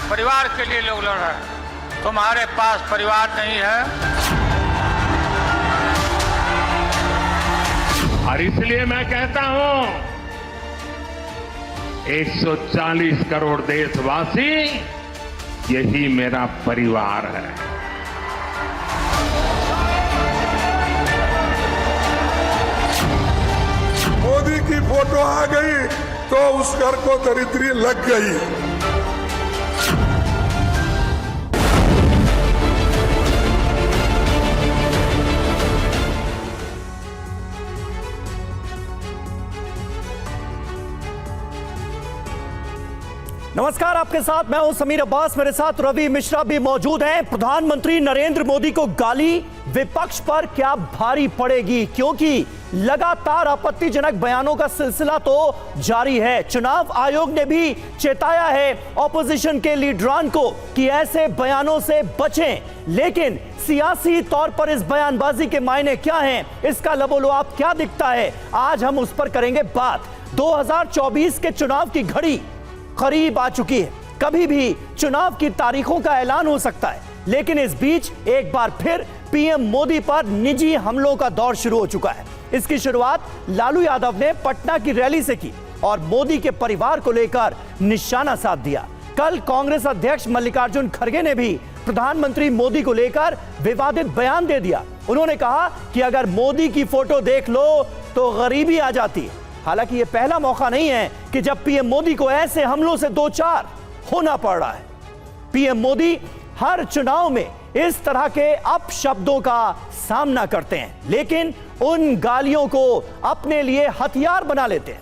परिवार के लिए लोग लड़ रहे हैं। तुम्हारे पास परिवार नहीं है, और इसलिए मैं कहता हूं 140 करोड़ देशवासी यही मेरा परिवार है। मोदी की फोटो आ गई तो उस घर को दरिद्री लग गई। नमस्कार, आपके साथ मैं हूं समीर अब्बास, मेरे साथ रवि मिश्रा भी मौजूद हैं। प्रधानमंत्री नरेंद्र मोदी को गाली विपक्ष पर क्या भारी पड़ेगी, क्योंकि लगातार आपत्तिजनक बयानों का सिलसिला तो जारी है। चुनाव आयोग ने भी चेताया है ऑपोजिशन के लीडरान को कि ऐसे बयानों से बचें, लेकिन सियासी तौर पर इस बयानबाजी के मायने क्या हैं, इसका लबोलुआब क्या दिखता है, आज हम उस पर करेंगे बात। 2024 के चुनाव की घड़ी करीब आ चुकी है। कभी भी चुनाव की तारीखों का ऐलान हो सकता है, लेकिन इस बीच एक बार फिर पीएम मोदी पर निजी हमलों का दौर शुरू हो चुका है। इसकी शुरुआत लालू यादव ने पटना की रैली से की और मोदी के परिवार को लेकर निशाना साध दिया। कल कांग्रेस अध्यक्ष मल्लिकार्जुन खड़गे ने भी प्रधानमंत्री मोदी को लेकर विवादित बयान दे दिया। उन्होंने कहा कि अगर मोदी की फोटो देख लो तो गरीबी आ जाती है। हालांकि यह पहला मौका नहीं है कि जब पीएम मोदी को ऐसे हमलों से दो चार होना पड़ रहा है। पीएम मोदी हर चुनाव में इस तरह के अपशब्दों का सामना करते हैं, लेकिन उन गालियों को अपने लिए हथियार बना लेते हैं।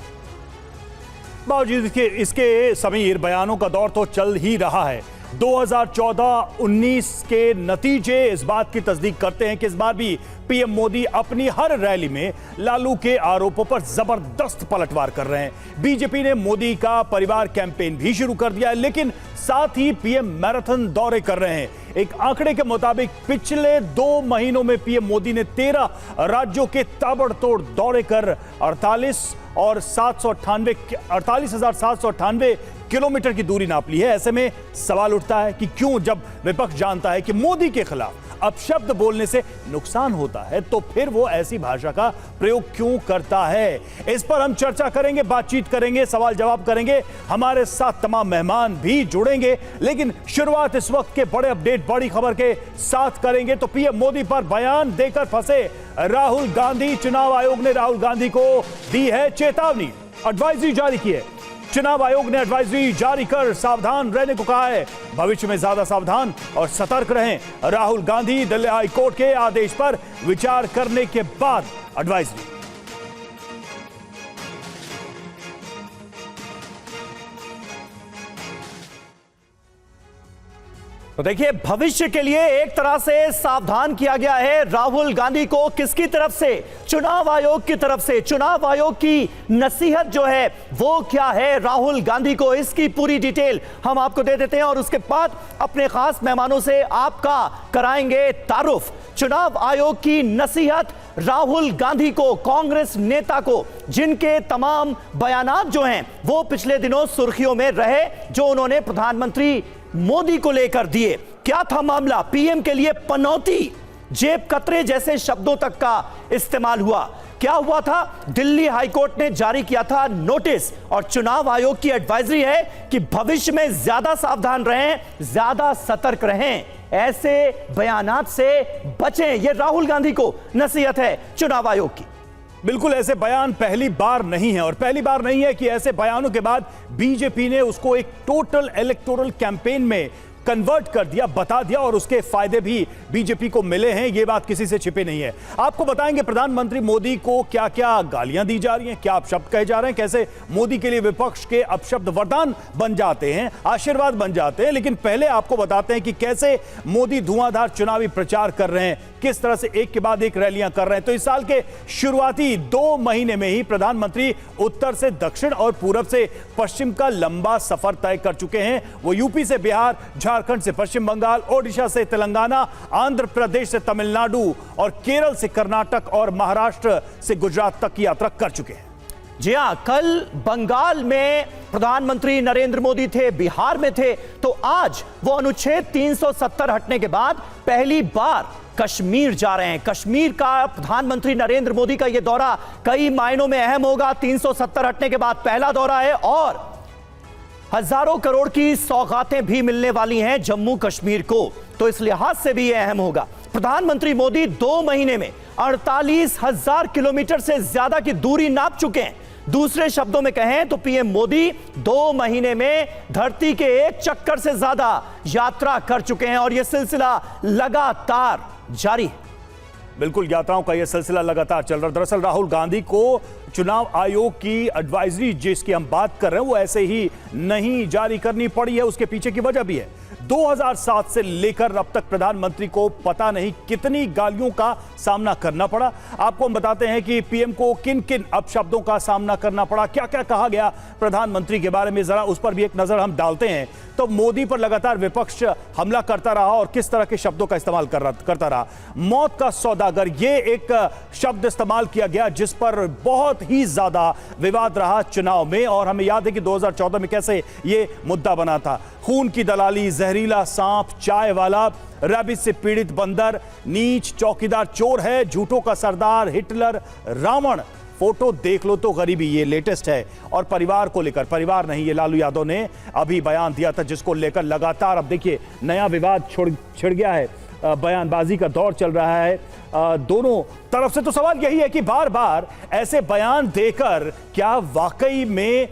बावजूद इसके समीर बयानों का दौर तो चल ही रहा है। 2014-19 के नतीजे इस बात की तस्दीक करते हैं कि इस बार भी पीएम मोदी अपनी हर रैली में लालू के आरोपों पर जबरदस्त पलटवार कर रहे हैं। बीजेपी ने मोदी का परिवार कैंपेन भी शुरू कर दिया है, लेकिन साथ ही पीएम मैराथन दौरे कर रहे हैं। एक आंकड़े के मुताबिक पिछले 2 महीनों में पीएम मोदी ने 13 राज्यों के ताबड़तोड़ दौरे कर 48,798 किलोमीटर की दूरी नाप ली है। ऐसे में सवाल उठता है कि क्यों, जब विपक्ष जानता है कि मोदी के खिलाफ अपशब्द बोलने से नुकसान होता है, तो फिर वो ऐसी भाषा का प्रयोग क्यों करता है। इस पर हम चर्चा करेंगे, बातचीत करेंगे, सवाल जवाब करेंगे। हमारे साथ तमाम मेहमान भी जुड़ेंगे, लेकिन शुरुआत इस वक्त के बड़े अपडेट, बड़ी खबर के साथ करेंगे। तो पीएम मोदी पर बयान देकर फंसे राहुल गांधी। चुनाव आयोग ने राहुल गांधी को दी है चेतावनी, एडवाइजरी जारी की है। चुनाव आयोग ने एडवाइजरी जारी कर सावधान रहने को कहा है। भविष्य में ज्यादा सावधान और सतर्क रहें। राहुल गांधी दिल्ली हाई कोर्ट के आदेश पर विचार करने के बाद एडवाइजरी। तो देखिए, भविष्य के लिए एक तरह से सावधान किया गया है राहुल गांधी को। किसकी तरफ से? चुनाव आयोग की तरफ से। चुनाव आयोग की नसीहत जो है वो क्या है राहुल गांधी को, इसकी पूरी डिटेल हम आपको दे देते हैं और उसके बाद अपने खास मेहमानों से आपका कराएंगे तारुफ। चुनाव आयोग की नसीहत राहुल गांधी को, कांग्रेस नेता को, जिनके तमाम बयानात जो हैं वो पिछले दिनों सुर्खियों में रहे, जो उन्होंने प्रधानमंत्री मोदी को लेकर दिए। क्या था मामला? पीएम के लिए पनौती, जेब कतरे जैसे शब्दों तक का इस्तेमाल हुआ। क्या हुआ था? दिल्ली हाईकोर्ट ने जारी किया था नोटिस और चुनाव आयोग की एडवाइजरी है कि भविष्य में ज्यादा सावधान रहें, ज्यादा सतर्क रहें, ऐसे बयानात से बचें। यह राहुल गांधी को नसीहत है चुनाव आयोग की। बिल्कुल, ऐसे बयान पहली बार नहीं है और पहली बार नहीं है कि ऐसे बयानों के बाद बीजेपी ने उसको एक टोटल इलेक्टोरल कैंपेन में कन्वर्ट कर दिया, बता दिया, और उसके फायदे भी बीजेपी को मिले हैं। यह बात किसी से छिपे नहीं है। आपको बताएंगे प्रधानमंत्री मोदी को क्या क्या गालियां दी जा रही हैं, क्या अपशब्द कहे जा रहे हैं, कैसे मोदी के लिए विपक्ष के अपशब्द वरदान बन जाते हैं, आशीर्वाद बन जाते हैं। लेकिन पहले आपको बताते हैं कि कैसे मोदी धुआंधार चुनावी प्रचार कर रहे हैं, किस तरह से एक के बाद एक रैलियां कर रहे हैं। तो इस साल के शुरुआती 2 महीने में ही प्रधानमंत्री उत्तर से दक्षिण और पूरब से पश्चिम का लंबा सफर तय कर चुके हैं। वो यूपी से बिहार, झारखंड से पश्चिम बंगाल, ओडिशा से तेलंगाना, आंध्र प्रदेश से तमिलनाडु और केरल से कर्नाटक और महाराष्ट्र से गुजरात तक की यात्रा कर चुके हैं। जी हां, कल बंगाल में प्रधानमंत्री नरेंद्र मोदी थे, बिहार में थे, तो आज वो अनुच्छेद 370 हटने के बाद पहली बार कश्मीर जा रहे हैं। कश्मीर का प्रधानमंत्री नरेंद्र मोदी का यह दौरा कई मायनों में अहम होगा। 370 हटने के बाद पहला दौरा है और हजारों करोड़ की सौगातें भी मिलने वाली हैं जम्मू कश्मीर को, तो इस लिहाज से भी यह अहम होगा। प्रधानमंत्री मोदी 2 महीने में 48,000 किलोमीटर से ज्यादा की दूरी नाप चुके हैं। दूसरे शब्दों में कहें तो पीएम मोदी 2 महीने में धरती के एक चक्कर से ज्यादा यात्रा कर चुके हैं और यह सिलसिला लगातार जारी है। बिल्कुल, यात्राओं का यह सिलसिला लगातार चल रहा है। दरअसल राहुल गांधी को चुनाव आयोग की एडवाइजरी जिसकी हम बात कर रहे हैं वो ऐसे ही नहीं जारी करनी पड़ी है। उसके पीछे की वजह भी है। 2007 से लेकर अब तक प्रधानमंत्री को पता नहीं कितनी गालियों का सामना करना पड़ा। आपको हम बताते हैं कि पीएम को किन किन अपशब्दों का सामना करना पड़ा, क्या क्या कहा गया प्रधानमंत्री के बारे में, जरा उस पर भी एक नजर हम डालते हैं। तो मोदी पर लगातार विपक्ष हमला करता रहा और किस तरह के शब्दों का इस्तेमाल करता रहा। मौत का सौदागर, ये एक शब्द इस्तेमाल किया गया जिस पर बहुत ही ज्यादा विवाद रहा चुनाव में, और हमें याद है कि 2014 में कैसे ये मुद्दा बना था। खून की दलाली, जहरीला सांप, चाय वाला, रेबिस से पीड़ित बंदर, नीच, चौकीदार चोर है, झूठों का सरदार, हिटलर, रावण, फोटो देख लो तो गरीबी, ये लेटेस्ट है। और परिवार को लेकर, परिवार नहीं, ये लालू यादव ने अभी बयान दिया था जिसको लेकर लगातार अब देखिए नया विवाद छिड़ गया है। बयानबाजी का दौर चल रहा है दोनों तरफ से। तो सवाल यही है कि बार बार ऐसे बयान देकर क्या वाकई में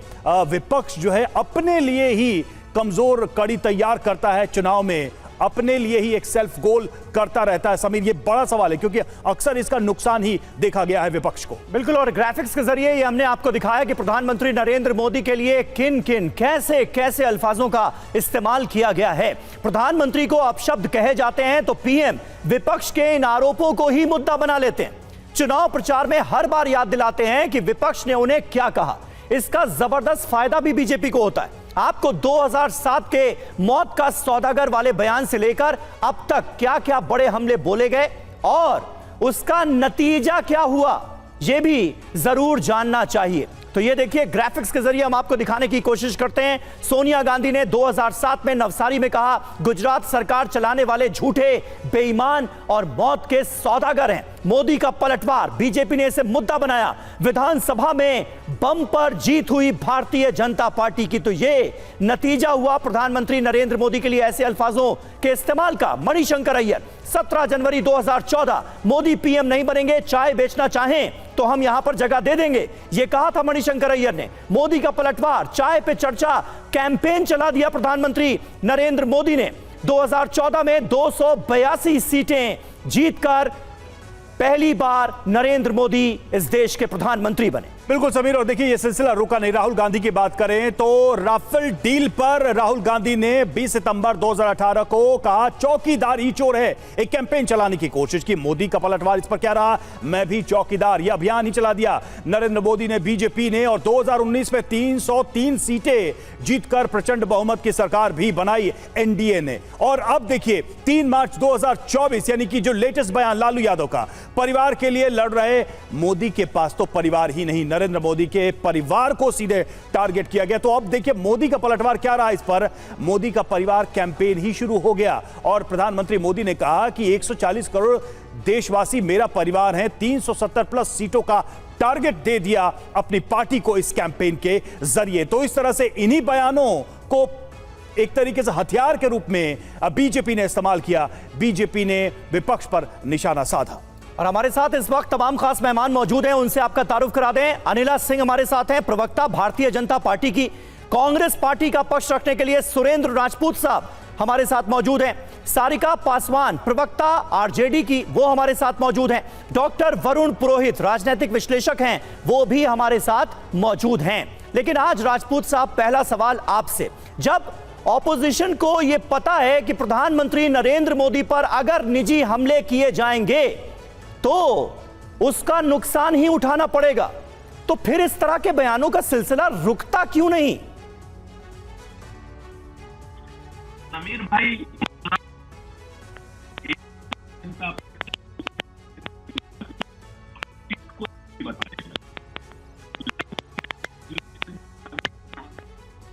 विपक्ष जो है अपने लिए ही कमजोर कड़ी तैयार करता है, चुनाव में अपने लिए ही एक सेल्फ गोल करता रहता है? समीर, ये बड़ा सवाल है क्योंकि अक्सर इसका नुकसान ही देखा गया है विपक्ष को। बिल्कुल, और ग्राफिक्स के जरिए ये हमने आपको दिखाया कि प्रधानमंत्री नरेंद्र मोदी के लिए किन किन कैसे कैसे अल्फाजों का इस्तेमाल किया गया है। प्रधानमंत्री को अपशब्द कहे जाते हैं तो पीएम विपक्ष के इन आरोपों को ही मुद्दा बना लेते हैं। चुनाव प्रचार में हर बार याद दिलाते हैं कि विपक्ष ने उन्हें क्या कहा। इसका जबरदस्त फायदा भी बीजेपी को होता है। आपको 2007 के मौत का सौदागर वाले बयान से लेकर अब तक क्या क्या बड़े हमले बोले गए और उसका नतीजा क्या हुआ, यह भी जरूर जानना चाहिए। तो ये देखिए, ग्राफिक्स के जरिए हम आपको दिखाने की कोशिश करते हैं। सोनिया गांधी ने 2007 में नवसारी में कहा, गुजरात सरकार चलाने वाले झूठे, बेईमान और मौत के सौदागर हैं। मोदी का पलटवार, बीजेपी ने इसे मुद्दा बनाया। विधानसभा में बम पर जीत हुई भारतीय जनता पार्टी की। तो ये नतीजा हुआ प्रधानमंत्री नरेंद्र मोदी के लिए ऐसे अल्फाजों के इस्तेमाल का। मणिशंकर अय्यर, 17 जनवरी 2014, मोदी पीएम नहीं बनेंगे, चाय बेचना चाहें तो हम यहां पर जगह दे देंगे, यह कहा था मणिशंकर अय्यर ने। मोदी का पलटवार, चाय पे चर्चा कैंपेन चला दिया प्रधानमंत्री नरेंद्र मोदी ने। 2014 में 282 सीटें जीतकर पहली बार नरेंद्र मोदी इस देश के प्रधानमंत्री बने। बिल्कुल समीर, और देखिए ये सिलसिला रुका नहीं। राहुल गांधी की बात करें तो राफेल डील पर राहुल गांधी ने 20 सितंबर 2018 को कहा चौकीदार ही चोर है। एक कैंपेन चलाने की कोशिश की। मोदी का पलटवार इस पर क्या रहा, मैं भी चौकीदार, यह अभियान ही चला दिया नरेंद्र मोदी ने, बीजेपी ने, और 2019 में 303 सीटें जीतकर प्रचंड बहुमत की सरकार भी बनाई एनडीए ने। और अब देखिए 3 मार्च 2024 यानी कि जो लेटेस्ट बयान लालू यादव का, परिवार के लिए लड़ रहे मोदी के पास तो परिवार ही नहीं, नरेंद्र मोदी के परिवार को सीधे टारगेट किया गया। तो अब देखिए मोदी का पलटवार क्या रहा इस पर। मोदी का परिवार कैंपेन ही शुरू हो गया और प्रधानमंत्री मोदी ने कहा कि 140 करोड़ देशवासी मेरा परिवार हैं। 370 प्लस सीटों का टारगेट दे दिया अपनी पार्टी को इस कैंपेन के जरिए। तो इस तरह से इन्हीं बयानों को एक तरीके से हथियार के रूप में बीजेपी ने इस्तेमाल किया। बीजेपी ने विपक्ष पर निशाना साधा। और हमारे साथ इस वक्त तमाम खास मेहमान मौजूद हैं, उनसे आपका तारुफ करा दें। अनिला सिंह हमारे साथ हैं, प्रवक्ता भारतीय जनता पार्टी की। कांग्रेस पार्टी का पक्ष रखने के लिए सुरेंद्र राजपूत साहब हमारे साथ मौजूद हैं। सारिका पासवान, प्रवक्ता आरजेडी की, वो हमारे साथ मौजूद हैं। डॉक्टर वरुण पुरोहित, राजनीतिक विश्लेषक हैं, वो भी हमारे साथ मौजूद हैं। लेकिन आज राजपूत साहब, पहला सवाल आपसे, जब ऑपोजिशन को यह पता है कि प्रधानमंत्री नरेंद्र मोदी पर अगर निजी हमले किए जाएंगे तो उसका नुकसान ही उठाना पड़ेगा, तो फिर इस तरह के बयानों का सिलसिला रुकता क्यों नहीं? समीर भाई,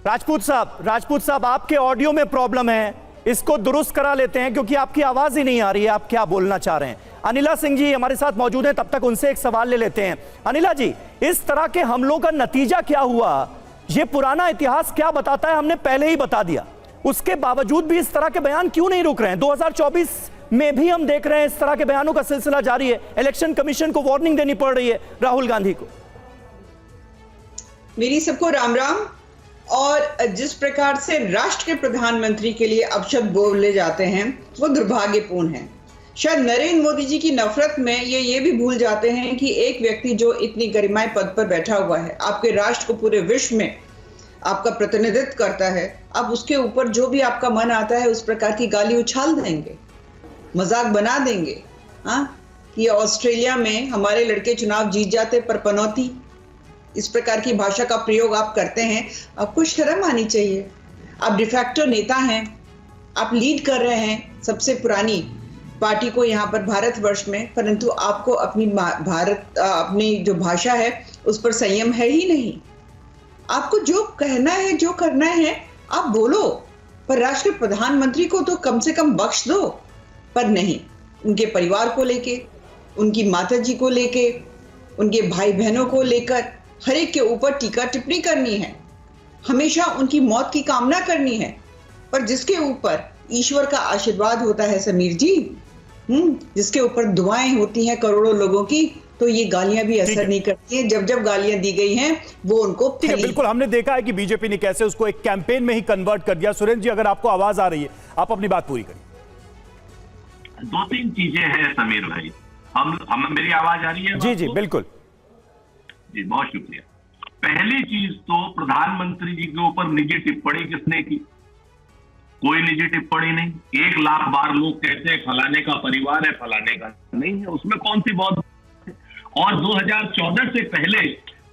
राजपूत साहब आपके ऑडियो में प्रॉब्लम है, इसको दुरुस्त करा लेते हैं क्योंकि आपकी आवाज ही नहीं आ रही है, आप क्या बोलना चाह रहे हैं। अनिला सिंह जी हमारे साथ मौजूद हैं, तब तक उनसे एक सवाल ले लेते हैं। अनिला जी, इस तरह के हमलों का नतीजा क्या हुआ? ये पुराना इतिहास क्या बताता है? हमने पहले ही बता दिया, उसके बावजूद भी इस तरह के बयान क्यों नहीं रुक रहे हैं? 2024 में भी हम देख रहे हैं इस तरह के बयानों का सिलसिला जारी है। इलेक्शन कमीशन को वार्निंग देनी पड़ रही है राहुल गांधी को। मेरी सबको राम राम। और जिस प्रकार से राष्ट्र के प्रधानमंत्री के लिए अपशब्द बोले जाते हैं वो दुर्भाग्यपूर्ण है। शायद नरेंद्र मोदी जी की नफरत में ये भी भूल जाते हैं कि एक व्यक्ति जो इतनी गरिमाई पद पर बैठा हुआ है, आपके राष्ट्र को पूरे विश्व में आपका प्रतिनिधित्व करता है, अब उसके ऊपर जो भी आपका मन आता है उस प्रकार की गाली उछाल देंगे, मजाक बना देंगे। हाँ, कि ऑस्ट्रेलिया में हमारे लड़के चुनाव जीत जाते पर पनौती, इस प्रकार की भाषा का प्रयोग आप करते हैं। आपको शर्म आनी चाहिए। आप डिफैक्टो नेता हैं, आप लीड कर रहे हैं सबसे पुरानी पार्टी को यहाँ पर भारतवर्ष में, परंतु आपको अपनी जो भाषा है उस पर संयम है ही नहीं। आपको जो कहना है, जो करना है आप बोलो, पर राष्ट्र के प्रधानमंत्री को तो कम से कम बख्श दो। पर नहीं, उनके परिवार को लेके, उनकी माता जी को लेके, उनके भाई बहनों को लेकर हर एक के ऊपर टीका टिप्पणी करनी है, हमेशा उनकी मौत की कामना करनी है। पर जिसके ऊपर ईश्वर का आशीर्वाद होता है समीर जी, जिसके ऊपर दुआएं होती हैं करोड़ों लोगों की, तो ये गालियां भी असर नहीं करती हैं। जब गालियां दी गई हैं वो उनको बिल्कुल हमने देखा है कि बीजेपी ने कैसे उसको एक कैंपेन में ही कन्वर्ट कर दिया। सुरेंद्र जी, अगर आपको आवाज आ रही है आप अपनी बात पूरी करिए। 2-3 चीजें हैं समीर भाई। हम मेरी आवाज आ रही है? जी जी बिल्कुल जी, बहुत शुक्रिया। पहली चीज तो प्रधानमंत्री जी के ऊपर निजी टिप्पणी किसने की? कोई निजी टिप्पणी नहीं। 1 लाख बार लोग कहते हैं फलाने का परिवार है, फलाने का नहीं है, उसमें कौन सी बहुत। और 2014 से पहले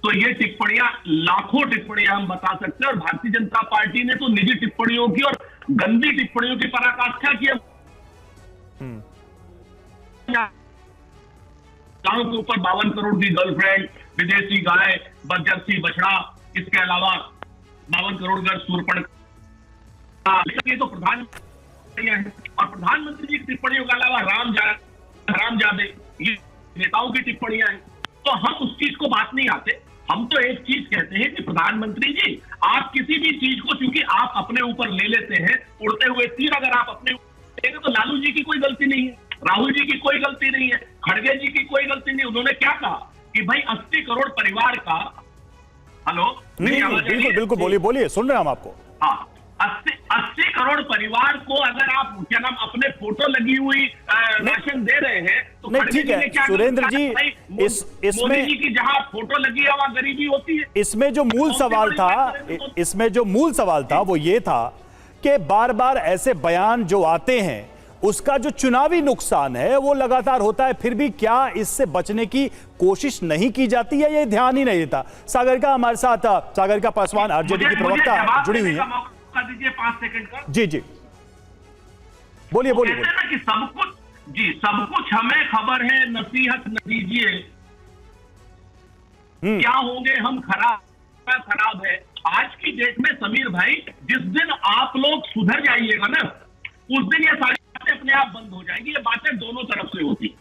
तो ये टिप्पणियां, लाखों टिप्पणियां हम बता सकते हैं, और भारतीय जनता पार्टी ने तो निजी टिप्पणियों की और गंदी टिप्पणियों की पराकाष्ठा की। गांव के ऊपर 52 करोड़ की गर्लफ्रेंड, विदेशी गाय, बदजर्सी बछड़ा, इसके अलावा 52 करोड़ घर सूर्पणखा, ये तो प्रधानमंत्री है। और प्रधानमंत्री जी की टिप्पणियों के अलावा रामजादे, ये नेताओं की टिप्पणियां हैं। तो हम उस चीज को बात नहीं आते। हम तो एक चीज कहते हैं कि प्रधानमंत्री जी, आप किसी भी चीज को चूंकि आप अपने ऊपर ले लेते हैं, उड़ते हुए तीर अगर आप अपने ऊपर, तो लालू जी की कोई गलती नहीं है, राहुल जी की कोई गलती नहीं है, खड़गे जी की कोई गलती नहीं। उन्होंने क्या कहा कि भाई 80 करोड़ परिवार का, हेलो, बिल्कुल बोलिए, सुन रहे हैं हम आपको। हाँ, 80 करोड़ परिवार को अगर आप क्या नाम अपने फोटो लगी हुई राशन दे रहे हैं, तो नहीं ठीक है सुरेंद्र जी, मोदी जी की जहां फोटो लगी है वहां गरीबी होती है। इसमें जो मूल सवाल था वो ये था कि बार बार ऐसे बयान जो आते हैं उसका जो चुनावी नुकसान है वो लगातार होता है, फिर भी क्या इससे बचने की कोशिश नहीं की जाती है? ये ध्यान ही नहीं देता। सागरिका हमारे साथ, सागरिका पासवान आरजेडी की प्रवक्ता जुड़ी हुई है। दीजिए 5 सेकंड का। जी बोलिए। कि सब कुछ हमें खबर है, नसीहत न दीजिए, क्या होंगे हम खराब है। आज की डेट में समीर भाई, जिस दिन आप लोग सुधर जाइएगा ना, उस दिन ये सारी बातें अपने आप बंद हो जाएगी। ये बातें दोनों तरफ से होती है,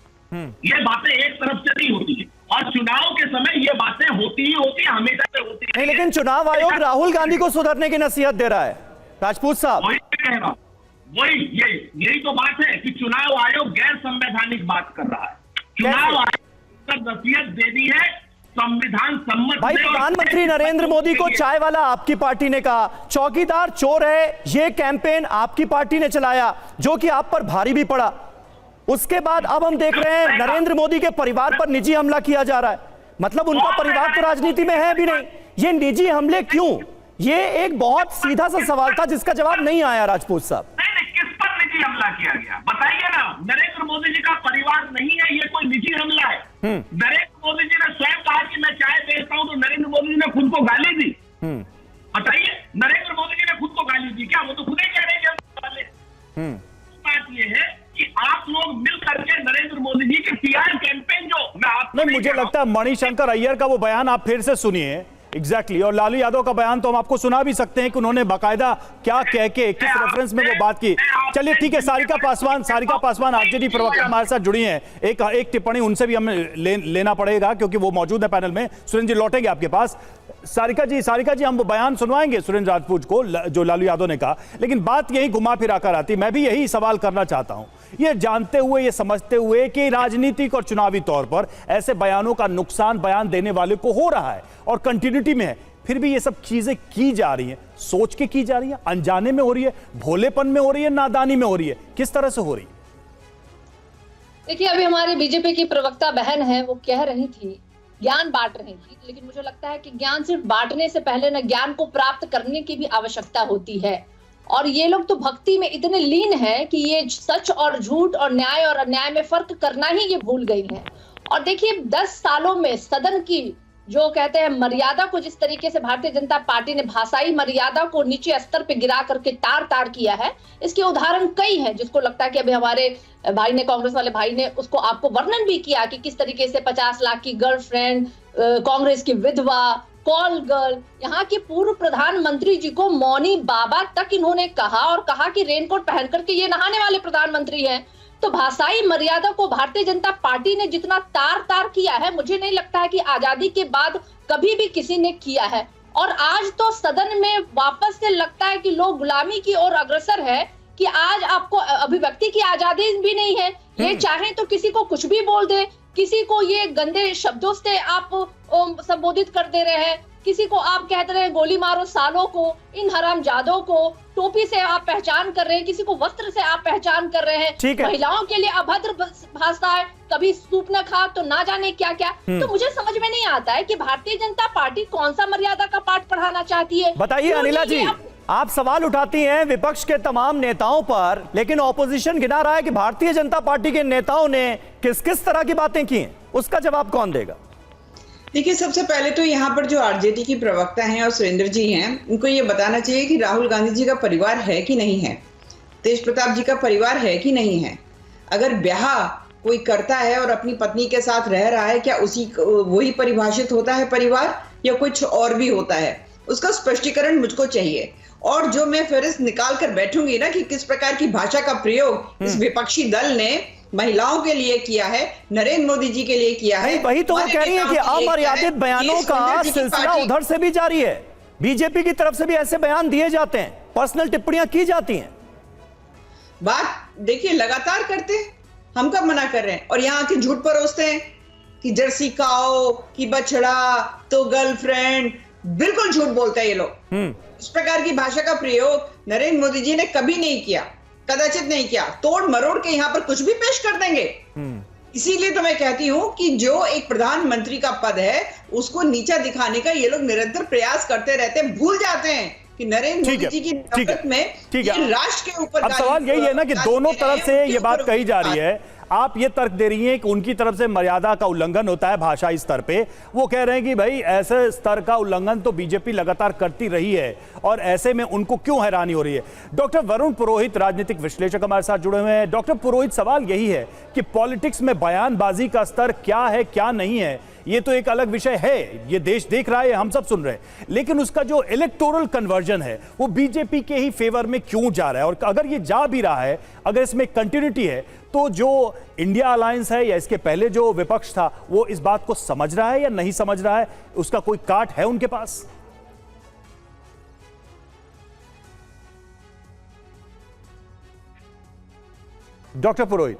ये बातें एक तरफ से नहीं होती है। और चुनाव के समय ये बातें होती ही होती है, हमेशा से होती है। नहीं, लेकिन चुनाव आयोग राहुल गांधी को सुधरने की नसीहत दे रहा है राजपूत साहब। वही कह रहा, यही तो बात है कि चुनाव आयोग गैर संवैधानिक बात कर रहा है। चुनाव आयोग को नसीहत देनी है संविधान सम्मत। भाई, प्रधानमंत्री नरेंद्र मोदी को चाय वाला आपकी पार्टी ने कहा, चौकीदार चोर है, ये कैंपेन आपकी पार्टी ने चलाया जो कि आप पर भारी भी पड़ा। उसके बाद अब हम देख रहे हैं नरेंद्र मोदी के परिवार पर निजी हमला किया जा रहा है। मतलब उनका परिवार तो राजनीति में है भी नहीं, ये निजी हमले क्यों? ये एक बहुत सीधा सा सवाल था जिसका जवाब नहीं आया राजपूत साहब। नहीं, किस पर निजी हमला किया गया बताइए ना। नरेंद्र मोदी जी का परिवार नहीं है, ये कोई निजी हमला है। नरेंद्र मोदी जी ने स्वयं कहा कि मैं चाय बेचता हूं, तो नरेंद्र मोदी जी ने खुद को गाली दी। बताइए, नरेंद्र मोदी जी ने खुद को गाली दी क्या? वो तो खुद ही कह रहे हैं। बात ये है कि आप लोग मिल करके नरेंद्र मोदी जी के PR कैंपेन जो मैं आपको नहीं, मुझे लगता है मणिशंकर अय्यर का वो बयान आप फिर से सुनिए। एग्जैक्टली और लालू यादव का बयान तो हम आपको सुना भी सकते हैं कि उन्होंने बाकायदा क्या कह के किस रेफरेंस में वो बात की। चलिए ठीक है, सारिका पासवान आरजेडी प्रवक्ता हमारे साथ जुड़ी हैं, एक टिप्पणी उनसे भी हमें लेना पड़ेगा क्योंकि वो मौजूद है पैनल में। सुरेंद्र जी लौटेंगे आपके पास। सारिका जी हम बयान सुनवाएंगे सुरेंद्र राजपूत को जो लालू यादव ने कहा, लेकिन बात यही घुमा फिरा कर आती, मैं भी यही सवाल करना चाहता हूं, ये जानते हुए ये समझते हुए कि राजनीतिक और चुनावी तौर पर ऐसे बयानों का नुकसान बयान देने वाले को हो रहा है और कंटिन्यूटी में है, फिर भी ये सब चीजें की जा रही हैं, सोच के की जा रही है, अनजाने में हो रही है, भोलेपन में हो रही है, नादानी में हो रही है, किस तरह से हो रही है? देखिए, अभी हमारी बीजेपी की प्रवक्ता बहन है, वो कह रही थी ज्ञान बांट रही थी, लेकिन मुझे लगता है कि ज्ञान सिर्फ बांटने से पहले ना ज्ञान को प्राप्त करने की भी आवश्यकता होती है। और ये लोग तो भक्ति में इतने लीन हैं कि ये सच और झूठ और न्याय और अन्याय में फर्क करना ही ये भूल गई हैं। और देखिए 10 सालों में सदन की जो कहते हैं मर्यादा को जिस तरीके से भारतीय जनता पार्टी ने भाषाई मर्यादा को नीचे स्तर पे गिरा करके तार किया है, इसके उदाहरण कई हैं, जिसको लगता है कि अभी हमारे भाई ने, कांग्रेस वाले भाई ने उसको आपको वर्णन भी किया कि किस तरीके से 50 लाख की गर्लफ्रेंड, कांग्रेस की विधवा, कॉल गर्ल, यहाँ के पूर्व प्रधानमंत्री जी को मौनी बाबा तक इन्होंने कहा और कहा कि रेनकोट पहन करके ये नहाने वाले प्रधानमंत्री हैं। तो भाषाई मर्यादा को भारतीय जनता पार्टी ने जितना तार किया है, मुझे नहीं लगता है कि आजादी के बाद कभी भी किसी ने किया है। और आज तो सदन में वापस से लगता है कि लोग गुलामी की ओर अग्रसर है कि आज आपको अभिव्यक्ति की आजादी भी नहीं है। ये चाहे तो किसी को कुछ भी बोल दे, किसी को ये गंदे शब्दों से आप संबोधित कर दे रहे हैं, किसी को आप कहते रहे गोली मारो सालों को, इन हरामजादों को, टोपी से आप पहचान कर रहे हैं, किसी को वस्त्र से आप पहचान कर रहे हैं, महिलाओं के लिए अभद्र भाषा है, कभी सूप न खा तो ना जाने क्या क्या। तो मुझे समझ में नहीं आता है कि भारतीय जनता पार्टी कौन सा मर्यादा का पाठ पढ़ाना चाहती है। बताइए अनिला जी, आप सवाल उठाती हैं विपक्ष के तमाम नेताओं पर, लेकिन ऑपोजिशन गिना रहा है कि भारतीय जनता पार्टी के नेताओं ने किस किस तरह की बातें की हैं, उसका जवाब कौन देगा? देखिए, सबसे पहले तो यहाँ पर जो आरजेडी की प्रवक्ता हैं और सुरेंद्र जी हैं, उनको ये बताना चाहिए कि राहुल गांधी जी का परिवार है कि नहीं है, तेज प्रताप जी का परिवार है कि नहीं है। अगर ब्याह कोई करता है और अपनी पत्नी के साथ रह रहा है, क्या उसी वही परिभाषित होता है परिवार या कुछ और भी होता है? उसका स्पष्टीकरण मुझको चाहिए। और जो मैं फहरिस्त निकाल कर बैठूंगी ना कि किस प्रकार की भाषा का प्रयोग इस विपक्षी दल ने महिलाओं के लिए किया है, नरेंद्र मोदी जी के लिए किया है, वही तो वो कह रही है कि अमर्यादित बयानों का सिलसिला उधर से भी जारी है, बीजेपी की तरफ से भी ऐसे बयान दिए जाते हैं, पर्सनल टिप्पणियां की जाती हैं। बात देखिए लगातार करते हैं, हम कब मना कर रहे हैं? और यहाँ आके झूठ परोसते हैं कि जर्सी काओ, कि बछड़ा, तो गर्लफ्रेंड, बिल्कुल झूठ बोलते हैं ये लोग। इस प्रकार की भाषा का प्रयोग नरेंद्र मोदी जी ने कभी नहीं किया, कदाचित नहीं किया। तोड़ मरोड़ के यहाँ पर कुछ भी पेश कर देंगे। इसीलिए तो मैं कहती हूँ कि जो एक प्रधानमंत्री का पद है उसको नीचा दिखाने का ये लोग निरंतर प्रयास करते रहते हैं, भूल जाते हैं कि नरेंद्र मोदी जी की नफरत में ये राष्ट्र के ऊपर। अब सवाल यही है ना कि दोनों तरफ से ये बात कही जा रही है, आप ये तर्क दे रही हैं कि उनकी तरफ से मर्यादा का उल्लंघन होता है भाषाई स्तर पे, वो कह रहे हैं कि भाई ऐसे स्तर का उल्लंघन तो बीजेपी लगातार करती रही है और ऐसे में उनको क्यों हैरानी हो रही है। डॉक्टर वरुण पुरोहित राजनीतिक विश्लेषक हमारे साथ जुड़े हुए हैं। डॉक्टर पुरोहित, सवाल यही है कि पॉलिटिक्स में बयानबाजी का स्तर क्या है क्या नहीं है, ये तो एक अलग विषय है, ये देश देख रहा है, हम सब सुन रहे हैं, लेकिन उसका जो इलेक्टोरल कन्वर्जन है वो बीजेपी के ही फेवर में क्यों जा रहा है? और अगर ये जा भी रहा है, अगर इसमें कंटिन्यूटी है, तो जो इंडिया अलायंस है या इसके पहले जो विपक्ष था वो इस बात को समझ रहा है या नहीं समझ रहा है? उसका कोई काट है उनके पास? डॉक्टर पुरोहित,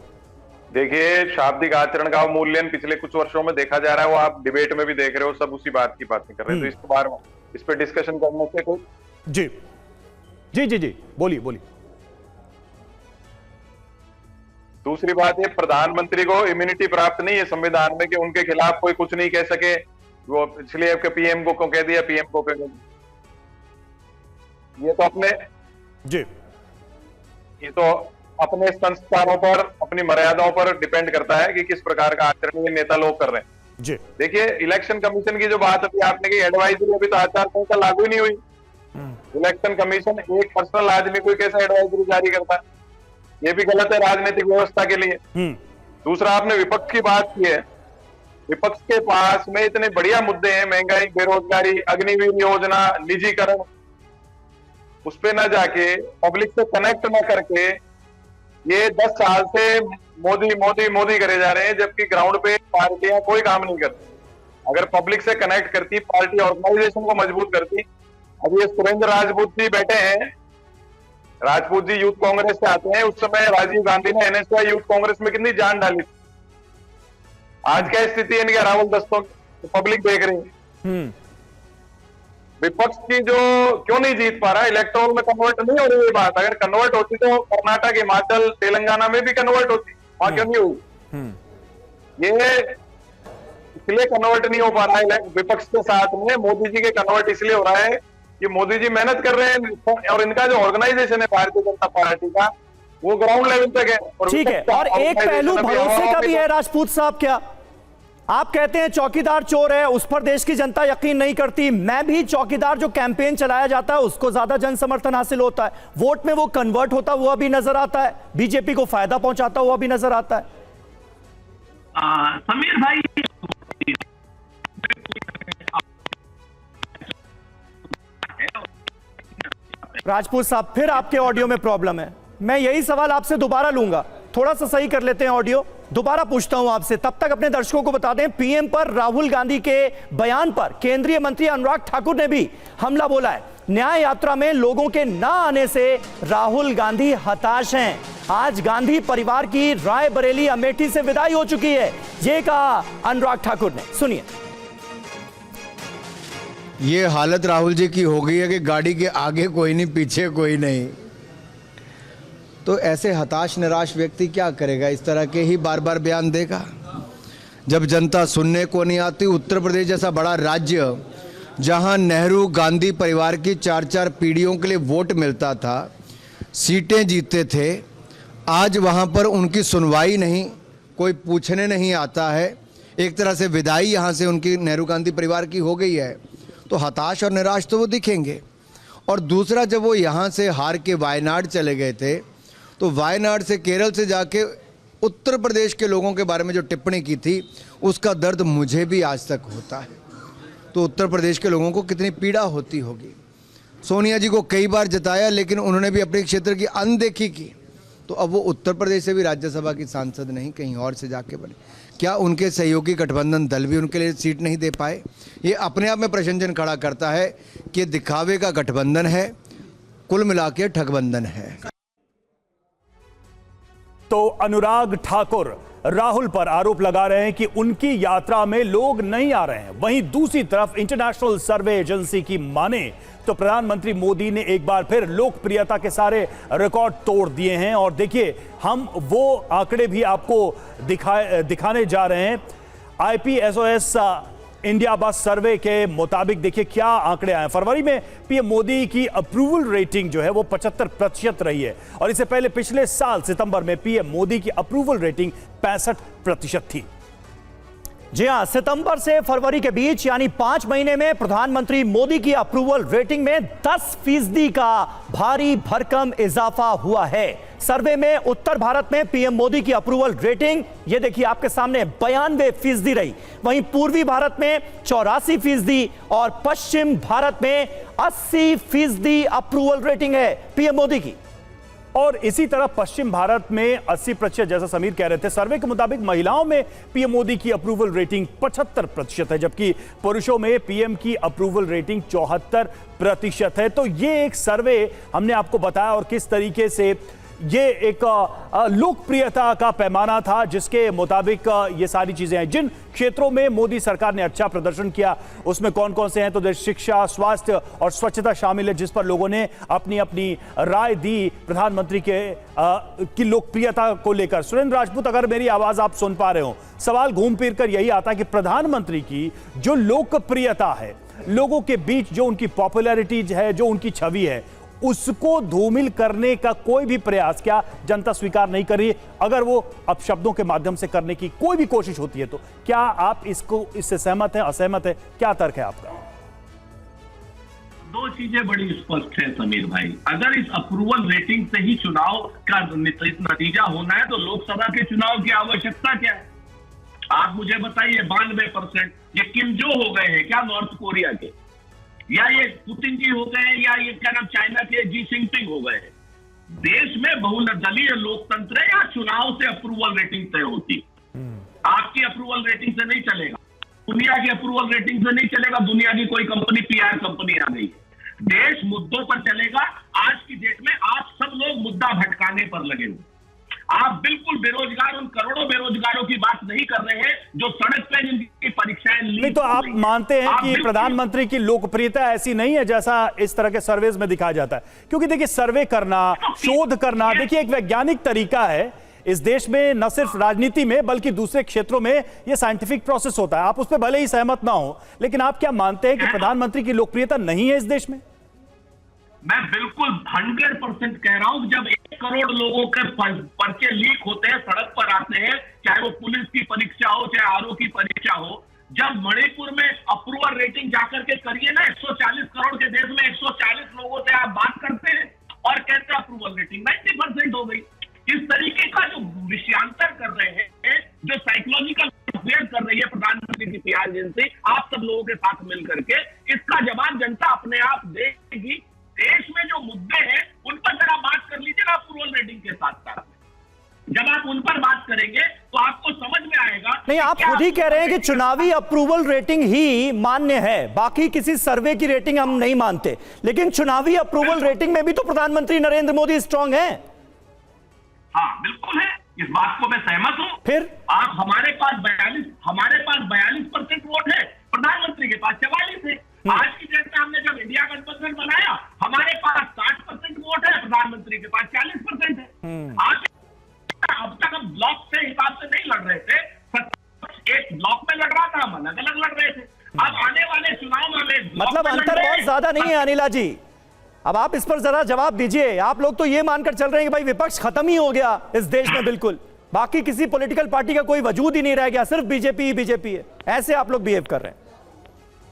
देखिए, शाब्दिक आचरण का अवमूल्यन पिछले कुछ वर्षों में देखा जा रहा है, वो आप डिबेट में भी देख रहे हो, सब उसी बात की बातें कर रहे हैं, तो इसके बारे में इस पे डिस्कशन करने से कोई जी जी जी जी बोलिए बोलिए। दूसरी बात, ये प्रधानमंत्री को इम्यूनिटी प्राप्त नहीं है संविधान में कि उनके खिलाफ कोई कुछ नहीं कह सके, वो इसलिए आपके पीएम को कह दिया, पीएम को कह दिया। ये तो अपने संस्थानों पर, अपनी मर्यादाओं पर डिपेंड करता है कि किस प्रकार का आचरण ये नेता लोग कर रहे हैं। जी देखिए, इलेक्शन कमीशन की जो बात अभी आपने की, एडवाइजरी अभी तो आचार संहिता लागू ही नहीं हुई। इलेक्शन कमीशन एक पर्सनल आदमी कोई कैसे एडवाइजरी जारी करता है? ये भी गलत है राजनीतिक व्यवस्था के लिए। दूसरा, आपने विपक्ष की बात की है, विपक्ष के पास में इतने बढ़िया मुद्दे हैं, महंगाई, बेरोजगारी, अग्निवीर योजना, निजीकरण, उस पे ना जाके पब्लिक से कनेक्ट ना करके ये 10 साल से मोदी मोदी मोदी करे जा रहे हैं, जबकि ग्राउंड पे पार्टियां कोई काम नहीं करती। अगर पब्लिक से कनेक्ट करती, पार्टी ऑर्गेनाइजेशन को मजबूत करती। अभी ये सुरेंद्र राजपूत जी बैठे हैं, राजपूत जी यूथ कांग्रेस से आते हैं। उस समय राजीव गांधी ने एनएसवाई यूथ कांग्रेस में कितनी जान डाली थी। आज क्या स्थिति है इनके राहुल दस्तों की, पब्लिक देख रही है। विपक्ष की जो क्यों नहीं जीत पा रहा, इलेक्टोरल में कन्वर्ट नहीं हो रही है बात। अगर कन्वर्ट होती तो कर्नाटक, हिमाचल, तेलंगाना में भी कन्वर्ट होती, वहां क्यों नहीं हुई? ये इसलिए कन्वर्ट नहीं हो पा रहा है विपक्ष के साथ में। मोदी जी के कन्वर्ट इसलिए हो रहा है कि मोदी जी मेहनत कर रहे हैं और इनका जो ऑर्गेनाइजेशन है भारतीय जनता पार्टी का, वो ग्राउंड लेवल तक है। ठीक है, और एक पहलू भरोसे का भी है राजपूत साहब। क्या आप कहते हैं चौकीदार चोर है, उस पर देश की जनता यकीन नहीं करती? मैं भी चौकीदार जो कैंपेन चलाया जाता है उसको ज्यादा जन समर्थन हासिल होता है, वोट में वो कन्वर्ट होता हुआ भी नजर आता है, बीजेपी को फायदा पहुंचाता हुआ भी नजर आता है। समीर भाई, राजपूत साहब, फिर आपके ऑडियो में प्रॉब्लम है। मैं यही सवाल आपसे दोबारा लूंगा, थोड़ा सा सही कर लेते हैं ऑडियो, दोबारा पूछता हूं आपसे। तब तक अपने दर्शकों को बता दें, पीएम पर राहुल गांधी के बयान पर केंद्रीय मंत्री अनुराग ठाकुर ने भी हमला बोला है। न्याय यात्रा में लोगों के ना आने से राहुल गांधी हताश हैं। आज गांधी परिवार की रायबरेली अमेठी से विदाई हो चुकी है, ये कहा अनुराग ठाकुर ने। सुनिए। ये हालत राहुल जी की हो गई है कि गाड़ी के आगे कोई नहीं, पीछे कोई नहीं। तो ऐसे हताश निराश व्यक्ति क्या करेगा? इस तरह के ही बार बार बयान देगा। जब जनता सुनने को नहीं आती, उत्तर प्रदेश जैसा बड़ा राज्य जहां नेहरू गांधी परिवार की 4-4 पीढ़ियों के लिए वोट मिलता था, सीटें जीतते थे, आज वहां पर उनकी सुनवाई नहीं, कोई पूछने नहीं आता है। एक तरह से विदाई यहां से उनकी नेहरू गांधी परिवार की हो गई है। तो हताश और निराश तो वो दिखेंगे। और दूसरा, जब वो यहाँ से हार के वायनाड चले गए थे, तो वायनाड से केरल से जाके उत्तर प्रदेश के लोगों के बारे में जो टिप्पणी की थी, उसका दर्द मुझे भी आज तक होता है। तो उत्तर प्रदेश के लोगों को कितनी पीड़ा होती होगी। सोनिया जी को कई बार जताया, लेकिन उन्होंने भी अपने क्षेत्र की अनदेखी की। तो अब वो उत्तर प्रदेश से भी राज्यसभा की सांसद नहीं, कहीं और से जाके बने। क्या उनके सहयोगी गठबंधन दल भी उनके लिए सीट नहीं दे पाए? ये अपने आप में प्रश्नचिन्ह खड़ा करता है कि दिखावे का गठबंधन है, कुल मिला के ठगबंधन है। तो अनुराग ठाकुर राहुल पर आरोप लगा रहे हैं कि उनकी यात्रा में लोग नहीं आ रहे हैं। वहीं दूसरी तरफ इंटरनेशनल सर्वे एजेंसी की माने तो प्रधानमंत्री मोदी ने एक बार फिर लोकप्रियता के सारे रिकॉर्ड तोड़ दिए हैं। और देखिए, हम वो आंकड़े भी आपको दिखाने जा रहे हैं। IPSOS इंडिया बस सर्वे के मुताबिक देखिए क्या आंकड़े आए। फरवरी में पीएम मोदी की अप्रूवल रेटिंग जो है वो 75% रही है, और इससे पहले पिछले साल सितंबर में पीएम मोदी की अप्रूवल रेटिंग 65% थी। जी हां, सितंबर से फरवरी के बीच यानी 5 महीने में प्रधानमंत्री मोदी की अप्रूवल रेटिंग में 10% का भारी भरकम इजाफा हुआ है। सर्वे में उत्तर भारत में पीएम मोदी की अप्रूवल रेटिंग, ये देखिए आपके सामने 92% रही। वहीं पूर्वी भारत में 84% और पश्चिम भारत में 80% अप्रूवल रेटिंग है पीएम मोदी की। और इसी तरह पश्चिम भारत में 80%, जैसा समीर कह रहे थे। सर्वे के मुताबिक महिलाओं में पीएम मोदी की अप्रूवल रेटिंग 75% है, जबकि पुरुषों में पीएम की अप्रूवल रेटिंग 74% है। तो ये एक सर्वे हमने आपको बताया, और किस तरीके से ये एक लोकप्रियता का पैमाना था जिसके मुताबिक ये सारी चीजें हैं। जिन क्षेत्रों में मोदी सरकार ने अच्छा प्रदर्शन किया उसमें कौन कौन से हैं, तो शिक्षा, स्वास्थ्य और स्वच्छता शामिल है, जिस पर लोगों ने अपनी अपनी राय दी प्रधानमंत्री की लोकप्रियता को लेकर। सुरेंद्र राजपूत, अगर मेरी आवाज आप सुन पा रहे हो, सवाल घूम फिर कर यही आता है कि प्रधानमंत्री की जो लोकप्रियता है, लोगों के बीच जो उनकी पॉपुलैरिटी है, जो उनकी छवि है, उसको धूमिल करने का कोई भी प्रयास क्या जनता स्वीकार नहीं कर रही है? अगर वो अपशब्दों के माध्यम से करने की कोई भी कोशिश होती है तो क्या आप इससे सहमत हैं, असहमत है? क्या तर्क है आपका? दो चीजें बड़ी स्पष्ट है समीर भाई। अगर इस अप्रूवल रेटिंग से ही चुनाव का नतीजा होना है तो लोकसभा के चुनाव की आवश्यकता क्या है? आप मुझे बताइए 92%। ये किम जो हो गए हैं क्या नॉर्थ कोरिया के, या ये पुतिन जी हो गए, या ये क्या नाम चाइना के जी जिनपिंग हो गए हैं। देश में बहुदलीय लोकतंत्र है, या चुनाव से अप्रूवल रेटिंग तय होती। आपकी अप्रूवल रेटिंग से नहीं चलेगा, दुनिया की अप्रूवल रेटिंग से नहीं चलेगा। दुनिया की कोई कंपनी पीआर कंपनी आ गई, देश मुद्दों पर चलेगा। आज की डेट में आप सब लोग मुद्दा भटकाने पर लगे हुए। आप बिल्कुल बेरोजगार, उन करोड़ों बेरोजगारों की बात नहीं कर रहे हैं जो सड़क पे जिनकी परीक्षाएं नहीं, तो आप मानते हैं कि प्रधानमंत्री की लोकप्रियता ऐसी नहीं है जैसा इस तरह के सर्वेज में दिखाया जाता है? क्योंकि देखिए, सर्वे करना, शोध करना, देखिए एक वैज्ञानिक तरीका है। इस देश में न सिर्फ राजनीति में बल्कि दूसरे क्षेत्रों में यह साइंटिफिक प्रोसेस होता है। आप उस पर भले ही सहमत ना हो, लेकिन आप क्या मानते हैं कि प्रधानमंत्री की लोकप्रियता नहीं है इस देश में? मैं बिल्कुल 100% कह रहा हूं। जब 1 करोड़ लोगों के पर्चे लीक होते हैं, सड़क पर आते हैं, चाहे वो पुलिस की परीक्षा हो, चाहे आरओ की परीक्षा हो, जब मणिपुर में अप्रूवल रेटिंग जाकर के करिए ना, 140 करोड़ के देश में 140 लोगों से आप बात करते हैं और कहते हैं अप्रूवल रेटिंग 90% हो गई। इस तरीके का जो विषयांतर कर रहे हैं, जो साइकोलॉजिकल वेयर कर रही है प्रधानमंत्री की पीआर एजेंसी आप सब लोगों के साथ मिलकर के, इसका जवाब जनता अपने आप देगी। देश में जो मुद्दे हैं उन पर जरा बात कर लीजिए ना अप्रूवल रेटिंग के साथ साथ। जब आप उन पर बात करेंगे तो आपको समझ में आएगा। नहीं, आप खुद ही कह रहे हैं कि चुनावी अप्रूवल रेटिंग ही मान्य है, बाकी किसी सर्वे की रेटिंग हम नहीं मानते। लेकिन चुनावी अप्रूवल रेटिंग में भी तो प्रधानमंत्री नरेंद्र मोदी स्ट्रांग हैं। हाँ बिल्कुल है, इस बात को मैं सहमत हूं। फिर आप हमारे पास 42% वोट है, प्रधानमंत्री के पास 44 है। आज की डेट में हमने जब इंडिया गठबंधन बनाया, हमारे पास 60% वोट है, प्रधानमंत्री के पास 40% है। आज अब तक हम ब्लॉक से हिसाब से नहीं लड़ रहे थे, एक ब्लॉक में लड़ रहा था, हम अलग अलग लड़ रहे थे। अब आने वाले चुनाव में हमें मतलब अंतर बहुत ज्यादा नहीं है अनिला जी। अब आप इस पर जरा जवाब दीजिए। आप लोग तो ये मानकर चल रहे हैं कि भाई विपक्ष खत्म ही हो गया इस देश में, बिल्कुल बाकी किसी पॉलिटिकल पार्टी का कोई वजूद ही नहीं रह गया, सिर्फ बीजेपी ही बीजेपी है। ऐसे आप लोग बिहेव कर रहे हैं।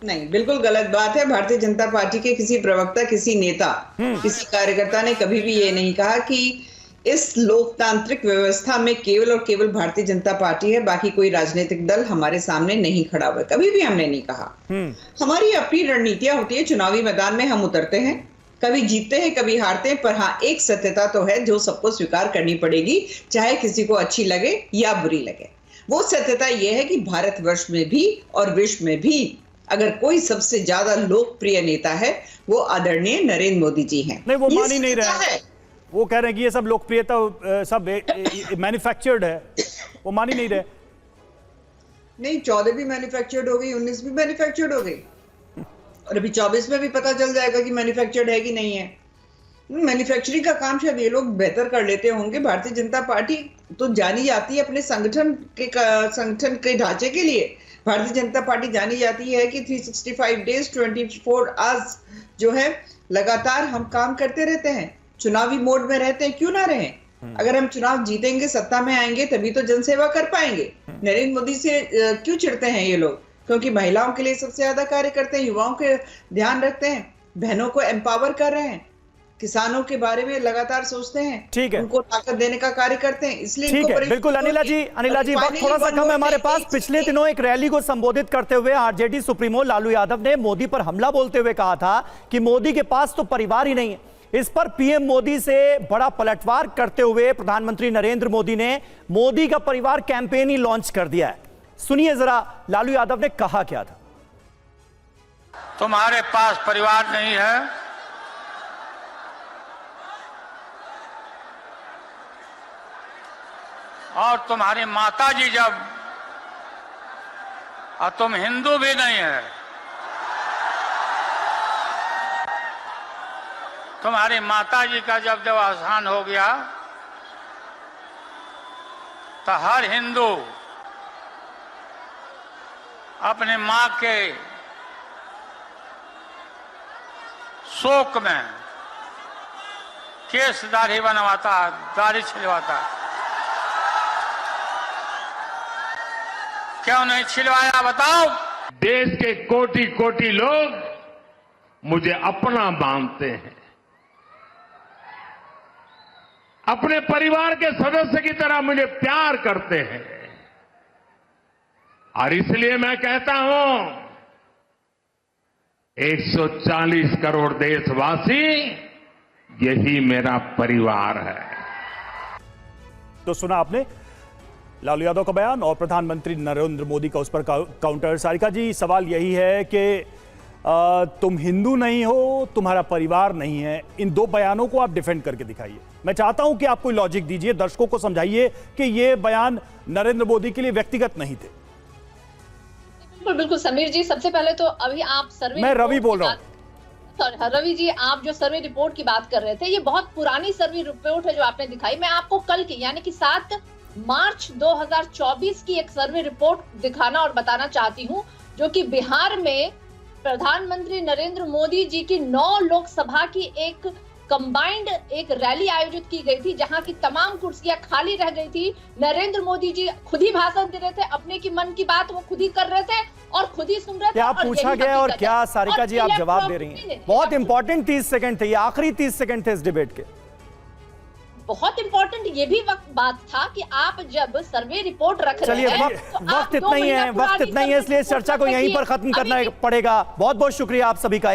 नहीं, बिल्कुल गलत बात है। भारतीय जनता पार्टी के किसी प्रवक्ता, किसी नेता, किसी कार्यकर्ता ने कभी भी ये नहीं कहा कि इस लोकतांत्रिक व्यवस्था में केवल और केवल भारतीय जनता पार्टी है, बाकी कोई राजनीतिक दल हमारे सामने नहीं खड़ा हुआ। कभी भी हमने नहीं कहा। हमारी अपनी रणनीतियां होती है, चुनावी मैदान में हम उतरते हैं, कभी जीतते हैं कभी हारते हैं, पर हाँ एक सत्यता तो है जो सबको स्वीकार करनी पड़ेगी, चाहे किसी को अच्छी लगे या बुरी लगे। वो सत्यता यह है कि भारतवर्ष में भी और विश्व में भी अगर कोई सबसे ज्यादा लोकप्रिय नेता है वो आदरणीय नरेंद्र मोदी जी हैं। नहीं, वो मान ही नहीं रहे हैं। वो कह रहे हैं कि ये सब लोकप्रियता सब मैन्युफैक्चर्ड है, वो मान ही नहीं रहे। नहीं, 14 भी मैन्युफैक्चर्ड हो गई, 19 भी मैन्युफैक्चर्ड हो गई, और अभी 24 में भी पता चल जाएगा कि मैन्युफैक्चर्ड है कि नहीं है। मैन्युफैक्चरिंग का काम शायद ये लोग बेहतर कर लेते होंगे। भारतीय जनता पार्टी तो जानी जाती है अपने संगठन के ढांचे के लिए। भारतीय जनता पार्टी जानी जाती है कि 365 डेज 24 आवर्स जो है लगातार हम काम करते रहते हैं, चुनावी मोड में रहते हैं। क्यों ना रहें? अगर हम चुनाव जीतेंगे, सत्ता में आएंगे, तभी तो जनसेवा कर पाएंगे। नरेंद्र मोदी से क्यों चिढ़ते हैं ये लोग? क्योंकि महिलाओं के लिए सबसे ज्यादा कार्य करते हैं, युवाओं के ध्यान रखते हैं, बहनों को एम्पावर कर रहे हैं, किसानों के बारे में लगातार सोचते हैं, ठीक है, उनको ताकत देने का कार्य करते हैं। इसलिए ठीक है, बिल्कुल अनिला जी, वक्त थोड़ा सा कम है हमारे पास। पिछले दिनों एक रैली को संबोधित करते हुए आरजेडी सुप्रीमो लालू यादव ने मोदी पर हमला बोलते हुए कहा था कि मोदी के पास तो परिवार ही नहीं है। इस पर पीएम मोदी से बड़ा पलटवार करते हुए प्रधानमंत्री नरेंद्र मोदी ने मोदी का परिवार कैंपेन ही लॉन्च कर दिया है। सुनिए जरा लालू यादव ने कहा क्या था। तुम्हारे पास परिवार नहीं है, और तुम्हारी माताजी जब, और तुम हिंदू भी नहीं है, तुम्हारी माताजी का जब देहावसान हो गया तो हर हिंदू अपने मां के शोक में केस दाढ़ी बनवाता, दाढ़ी छिलवाता। क्यों नहीं छिलवाया बताओ? देश के कोटि कोटि लोग मुझे अपना मानते हैं, अपने परिवार के सदस्य की तरह मुझे प्यार करते हैं। और इसलिए मैं कहता हूं 140 करोड़ देशवासी यही मेरा परिवार है। तो सुना आपने लालू यादव का बयान और प्रधानमंत्री नरेंद्र मोदी का उस पर काउंटर। सारिका जी, सवाल यही है कि तुम हिंदू नहीं हो, तुम्हारा परिवार नहीं है, इन दो बयानों को आप डिफेंड करके दिखाइए। मैं चाहता हूं कि आप कोई लॉजिक दीजिए, दर्शकों को समझाइए कि ये बयान नरेंद्र मोदी के लिए व्यक्तिगत नहीं थे। बिल्कुल बिल्कुल समीर जी, सबसे पहले तो अभी आप सर्वे, मैं रवि बोल रहा हूँ। रवि जी, आप जो सर्वे रिपोर्ट की बात कर रहे थे, ये बहुत पुरानी सर्वे रिपोर्ट है जो आपने दिखाई। मैं आपको कल की यानी कि 7 मार्च 2024 की एक सर्वे रिपोर्ट दिखाना और बताना चाहती हूँ, जो कि बिहार में प्रधानमंत्री नरेंद्र मोदी जी की 9 लोकसभा की एक कंबाइंड एक रैली आयोजित की गई थी, जहां की तमाम कुर्सियां खाली रह गई थी। नरेंद्र मोदी जी खुद ही भाषण दे रहे थे, अपने की मन की बात वो खुद ही कर रहे थे और खुद ही सुन रहे थे। क्या पूछा गया और क्या सारिका जी आप जवाब दे रही हैं? बहुत इंपॉर्टेंट 30 सेकंड थे, ये आखिरी 30 सेकंड थे इस डिबेट के। बहुत इंपॉर्टेंट ये भी बात था कि आप जब सर्वे रिपोर्ट रख रहे हैं, चलिए वक्त इतना ही है, इसलिए इस चर्चा को यहीं पर खत्म करना पड़ेगा। बहुत बहुत शुक्रिया आप सभी का।